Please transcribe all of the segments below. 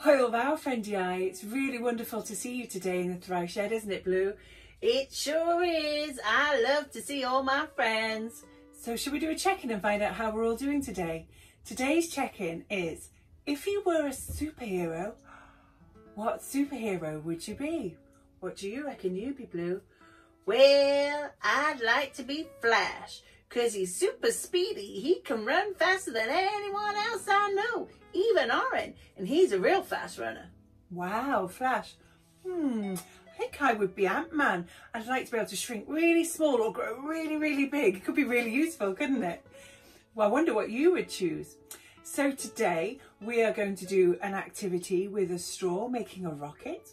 Well, now, friendy eye, it's really wonderful to see you today in the Thrive Shed, isn't it, Blue? It sure is. I love to see all my friends. So should we do a check-in and find out how we're all doing today? Today's check-in is, if you were a superhero, what superhero would you be? What do you reckon you'd be, Blue? Well, I'd like to be Flash, 'cause he's super speedy. He can run faster than anyone else I know, even Oren, and he's a real fast runner. Wow, Flash. I think I would be Ant-Man. I'd like to be able to shrink really small or grow really, really big. It could be really useful, couldn't it? Well, I wonder what you would choose. So today we are going to do an activity with a straw, making a rocket.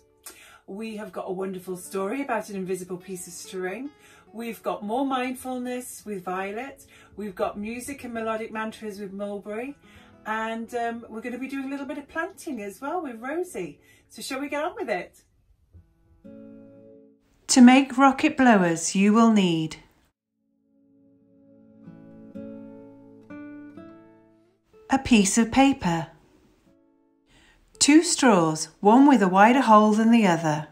We have got a wonderful story about an invisible piece of string. We've got more mindfulness with Violet. We've got music and melodic mantras with Mulberry. And we're going to be doing a little bit of planting as well with Rosie. So shall we get on with it? To make rocket blowers, you will need a piece of paper, 2 straws, one with a wider hole than the other,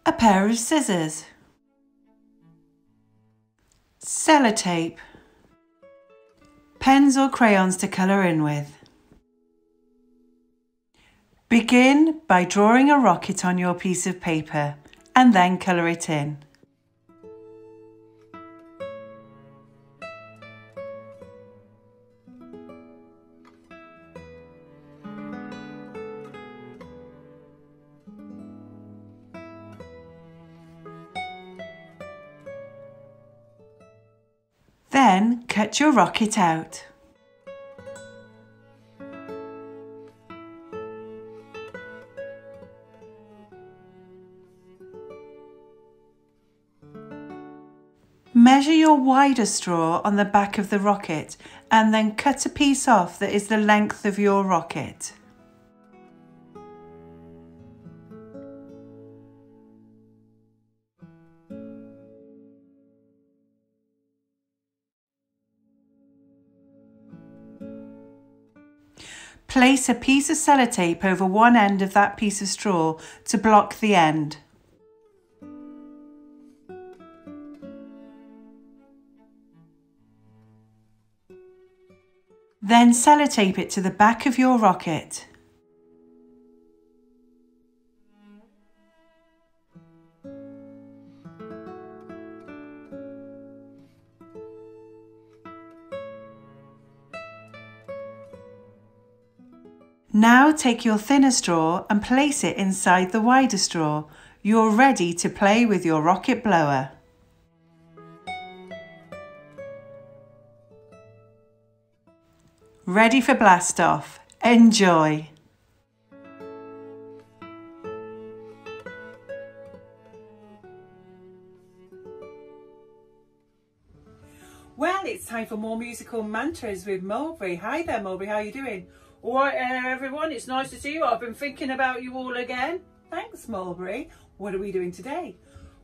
a pair of scissors, sellotape, pens or crayons to colour in with. Begin by drawing a rocket on your piece of paper and then colour it in. Then cut your rocket out. Measure your wider straw on the back of the rocket and then cut a piece off that is the length of your rocket. Place a piece of sellotape over one end of that piece of straw to block the end. Then sellotape it to the back of your rocket. Now take your thinner straw and place it inside the wider straw. You're ready to play with your rocket blower. Ready for blast off. Enjoy! Well, it's time for more musical mantras with Mulberry. Hi there, Mulberry, how are you doing? All right, everyone, it's nice to see you. I've been thinking about you all again. Thanks, Mulberry. What are we doing today?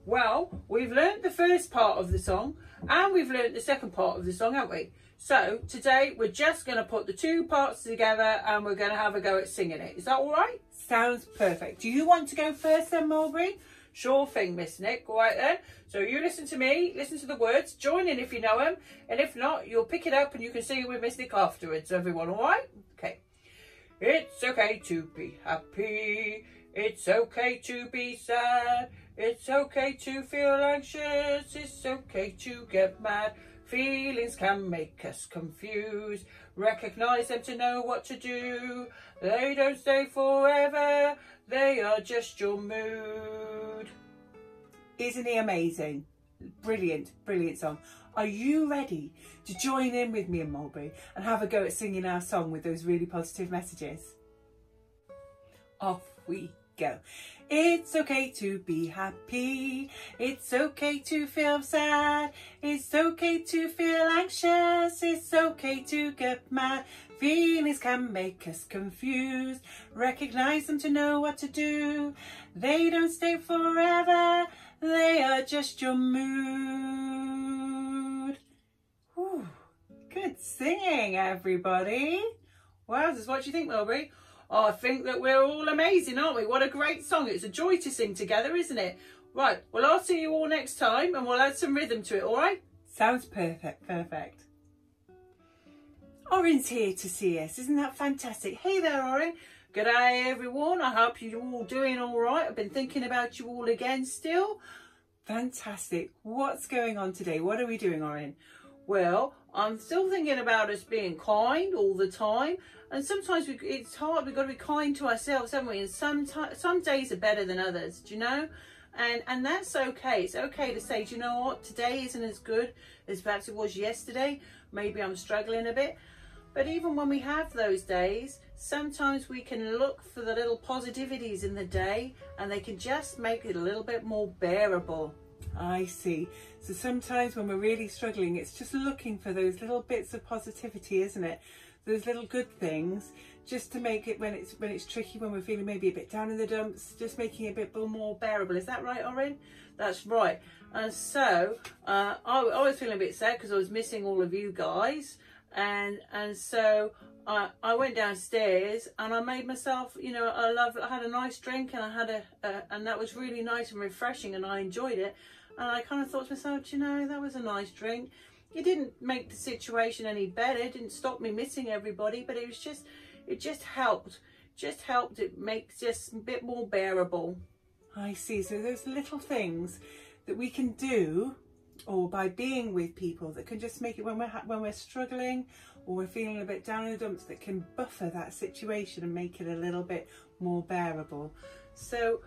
Well, we've learnt the first part of the song and we've learnt the second part of the song, haven't we? So today we're just going to put the 2 parts together and we're going to have a go at singing it. Is that all right? Sounds perfect. Do you want to go first then, Mulberry? Sure thing, Miss Nick. All right then. So you listen to me, listen to the words, join in if you know them, and if not, you'll pick it up and you can sing it with Miss Nick afterwards, everyone, all right? Okay. It's okay to be happy. It's okay to be sad. It's okay to feel anxious. It's okay to get mad. Feelings can make us confused. Recognize them to know what to do. They don't stay forever. They are just your mood. Isn't he amazing? Brilliant, brilliant song. Are you ready to join in with me and Mulberry and have a go at singing our song with those really positive messages? Off we go. It's okay to be happy. It's okay to feel sad. It's okay to feel anxious. It's okay to get mad. Feelings can make us confused. Recognize them to know what to do. They don't stay forever. They are adjust your mood. Whew. Good singing, everybody. Wow, what do you think, Mulberry? Oh, I think that we're all amazing, aren't we? What a great song. It's a joy to sing together, isn't it? Right, well, I'll see you all next time and we'll add some rhythm to it, all right? Sounds perfect, perfect. Oren's here to see us. Isn't that fantastic? Hey there, Oren. G'day, everyone. I hope you're all doing all right. I've been thinking about you all again still. Fantastic. What's going on today? What are we doing, Oren? Well, I'm still thinking about us being kind all the time. And sometimes it's hard. We've got to be kind to ourselves, haven't we? And some days are better than others, do you know? And that's okay. It's okay to say, do you know what? Today isn't as good as perhaps it was yesterday. Maybe I'm struggling a bit. But even when we have those days, sometimes we can look for the little positivities in the day and they can just make it a little bit more bearable. I see. So sometimes when we're really struggling, it's just looking for those little bits of positivity, isn't it? Those little good things, just to make it when it's tricky, when we're feeling maybe a bit down in the dumps, just making it a bit more bearable. Is that right, Oren? That's right. And so I was feeling a bit sad because I was missing all of you guys, and so I went downstairs and I made myself, you know, I had a nice drink and I had and that was really nice and refreshing and I enjoyed it. And I kind of thought to myself, you know, that was a nice drink. It didn't make the situation any better. It didn't stop me missing everybody, but it just helped. Just helped it make just a bit more bearable. I see. So those little things that we can do, or by being with people, that can just make it when we're struggling or we're feeling a bit down in the dumps, that can buffer that situation and make it a little bit more bearable. So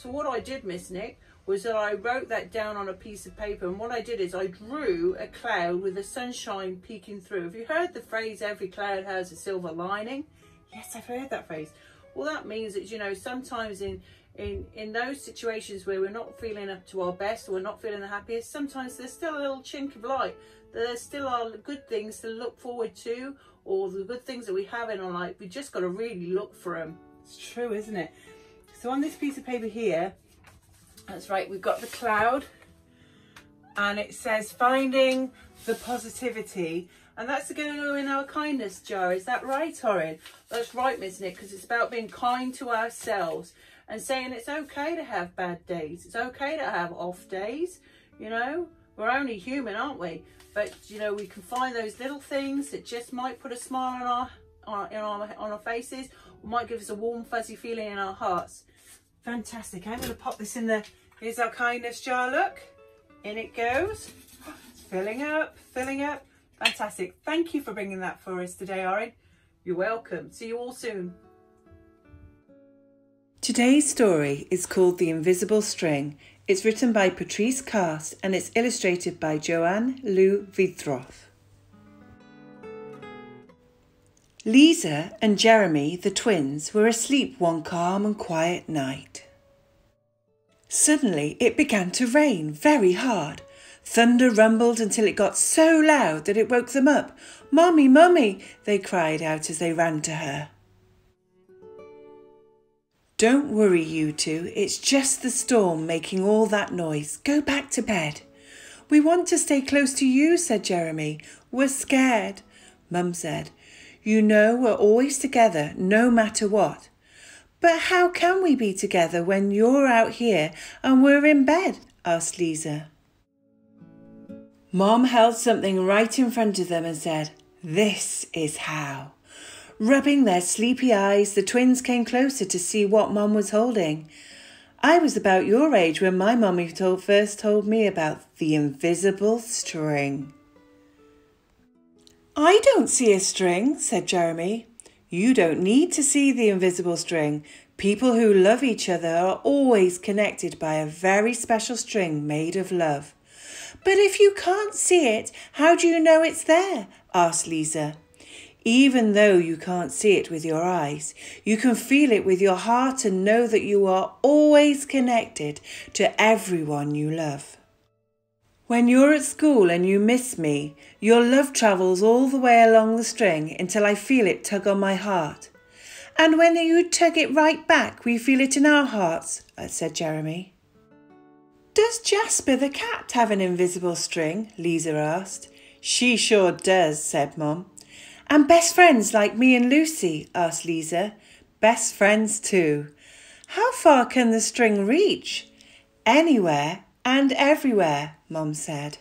what I did, Miss Nick, was that I wrote that down on a piece of paper, and what I did is I drew a cloud with the sunshine peeking through. Have you heard the phrase, every cloud has a silver lining? Yes, I've heard that phrase. Well, that means that, you know, sometimes in those situations where we're not feeling up to our best, or we're not feeling the happiest, sometimes there's still a little chink of light. There still are good things to look forward to, or the good things that we have in our life. We just got to really look for them. It's true, isn't it? So on this piece of paper here, that's right, we've got the cloud and it says finding the positivity, and that's going to go in our kindness jar. Is that right, Oren? That's right, Miss Nick, because it's about being kind to ourselves and saying it's okay to have bad days. It's okay to have off days, you know. We're only human, aren't we? But, you know, we can find those little things that just might put a smile on our faces, or might give us a warm, fuzzy feeling in our hearts. Fantastic. I'm going to pop this in the, here's our kindness jar, look. In it goes. It's filling up, filling up. Fantastic. Thank you for bringing that for us today, Oren. You're welcome. See you all soon. Today's story is called The Invisible String. It's written by Patrice Cast and it's illustrated by Joanne Lou Vidroth. Lisa and Jeremy, the twins, were asleep one calm and quiet night. Suddenly it began to rain very hard. Thunder rumbled until it got so loud that it woke them up. "Mummy, Mummy," they cried out as they ran to her. "Don't worry, you two. It's just the storm making all that noise. Go back to bed." "We want to stay close to you," said Jeremy. "We're scared." Mum said, "You know we're always together, no matter what." "But how can we be together when you're out here and we're in bed?" asked Lisa. Mom held something right in front of them and said, "This is how." Rubbing their sleepy eyes, the twins came closer to see what Mum was holding. "I was about your age when my mummy first told me about the invisible string." "I don't see a string," said Jeremy. "You don't need to see the invisible string. People who love each other are always connected by a very special string made of love." "But if you can't see it, how do you know it's there?" asked Lisa. "Even though you can't see it with your eyes, you can feel it with your heart and know that you are always connected to everyone you love. When you're at school and you miss me, your love travels all the way along the string until I feel it tug on my heart. And when you tug it right back, we feel it in our hearts," said Jeremy. Does Jasper the cat have an invisible string? Lisa asked. She sure does, said Mum. And best friends like me and Lucy? Asked Lisa. Best friends too. How far can the string reach? Anywhere and everywhere, Mum said.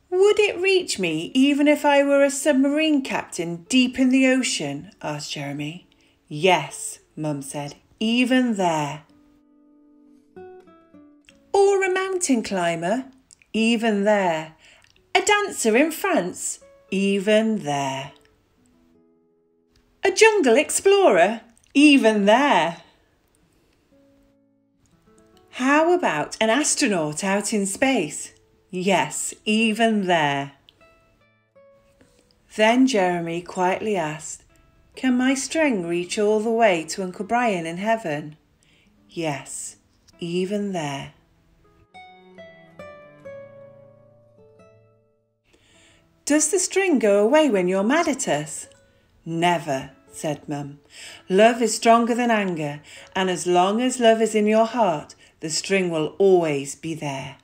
Would it reach me even if I were a submarine captain deep in the ocean? Asked Jeremy. Yes, Mum said, even there. Or a mountain climber? Even there. A dancer in France? Even there. A jungle explorer? Even there. How about an astronaut out in space? Yes, even there. Then Jeremy quietly asked, Can my string reach all the way to Uncle Brian in heaven? Yes, even there. Does the string go away when you're mad at us? Never, said Mum. Love is stronger than anger, and as long as love is in your heart, the string will always be there.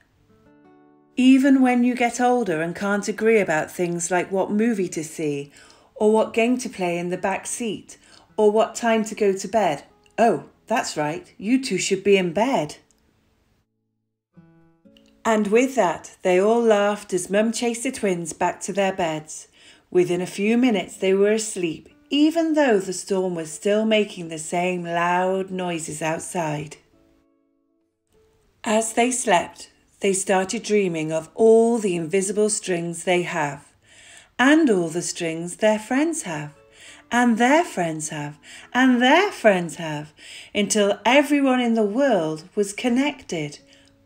Even when you get older and can't agree about things like what movie to see, or what game to play in the back seat, or what time to go to bed. Oh, that's right, you two should be in bed. And with that, they all laughed as Mum chased the twins back to their beds. Within a few minutes they were asleep, even though the storm was still making the same loud noises outside. As they slept, they started dreaming of all the invisible strings they have, and all the strings their friends have, and their friends have, and their friends have, until everyone in the world was connected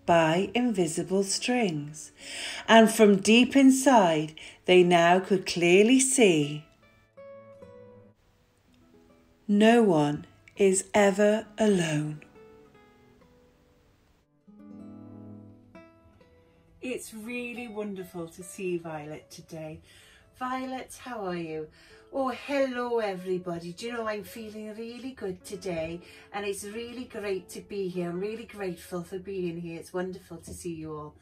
by invisible strings. And from deep inside, they now could clearly see no one is ever alone. It's really wonderful to see Violet today. Violet, how are you? Oh, hello everybody. Do you know, I'm feeling really good today and it's really great to be here. I'm really grateful for being here. It's wonderful to see you all.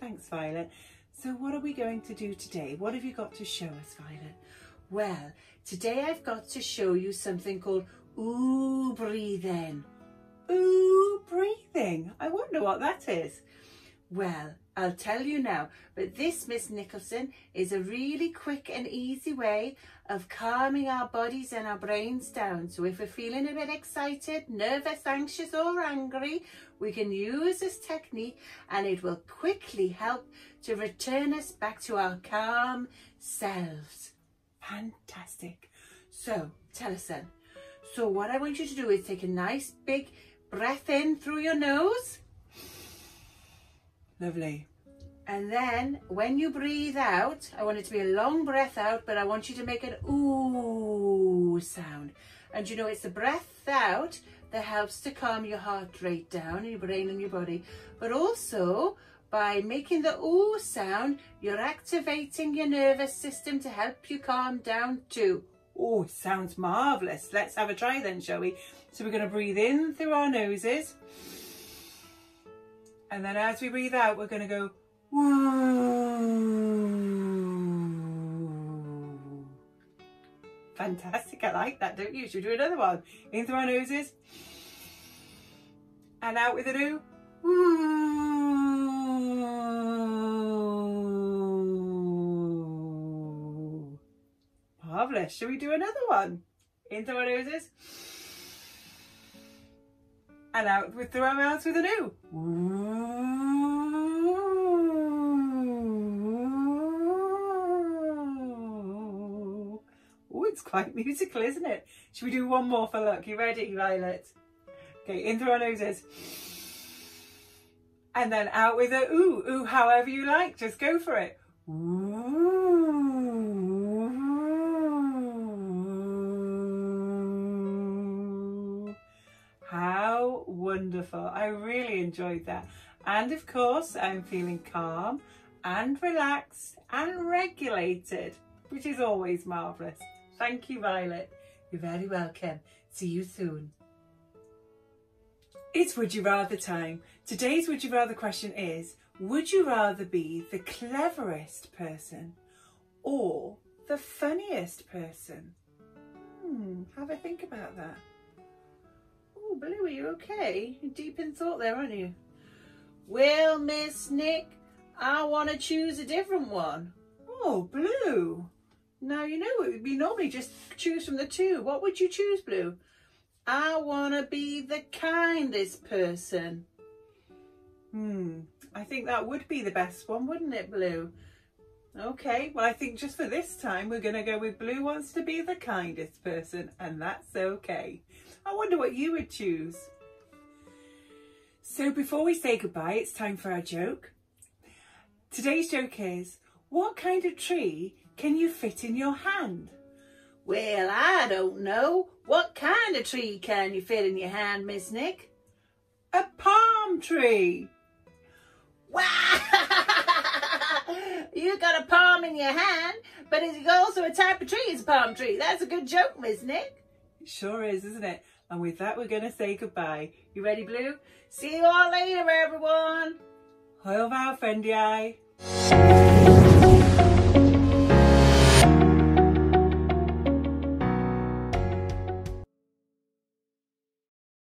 Thanks, Violet. So what are we going to do today? What have you got to show us, Violet? Well, today I've got to show you something called Oooo breathing. Oooo breathing. I wonder what that is. Well, I'll tell you now, but this, Miss Nicholson, is a really quick and easy way of calming our bodies and our brains down. So if we're feeling a bit excited, nervous, anxious or angry, we can use this technique and it will quickly help to return us back to our calm selves. Fantastic. So, tell us then. So what I want you to do is take a nice big breath in through your nose. Lovely. And then when you breathe out, I want it to be a long breath out, but I want you to make an ooh sound. And you know, it's the breath out that helps to calm your heart rate down in your brain and your body. But also, by making the ooh sound, you're activating your nervous system to help you calm down too. Oh, sounds marvellous. Let's have a try then, shall we? So we're going to breathe in through our noses. And then as we breathe out, we're going to go, ooh. Fantastic, I like that, don't you? Should we do another one? In through our noses. And out with an ooh. Ooh. Marvellous. Shall we do another one? In through our noses. And out through our mouths with an ooh. Oh, it's quite musical, isn't it? Should we do one more for luck? You ready, Violet? Okay, in through our noses. And then out with a ooh. Ooh, however you like. Just go for it. Ooh. How wonderful. I really enjoyed that. And of course, I'm feeling calm and relaxed and regulated, which is always marvellous. Thank you, Violet. You're very welcome. See you soon. It's Would You Rather time. Today's Would You Rather question is, would you rather be the cleverest person or the funniest person? Have a think about that. Oh, Blue, are you okay? You're deep in thought there, aren't you? Well, Miss Nick, I want to choose a different one. Oh, Blue. Now, you know, we normally just choose from the two. What would you choose, Blue? I want to be the kindest person. I think that would be the best one, wouldn't it, Blue? Okay, well, I think just for this time, we're going to go with Blue wants to be the kindest person, and that's okay. I wonder what you would choose. So before we say goodbye, it's time for our joke. Today's joke is, what kind of tree can you fit in your hand? Well, I don't know. What kind of tree can you fit in your hand, Miss Nick? A palm tree. Wow! You got a palm in your hand, but it's also a type of tree. It's a palm tree. That's a good joke, Miss Nick. It sure is, isn't it? And with that, we're going to say goodbye. You ready, Blue? See you all later, everyone. Hwyl fawr, ffrindiau.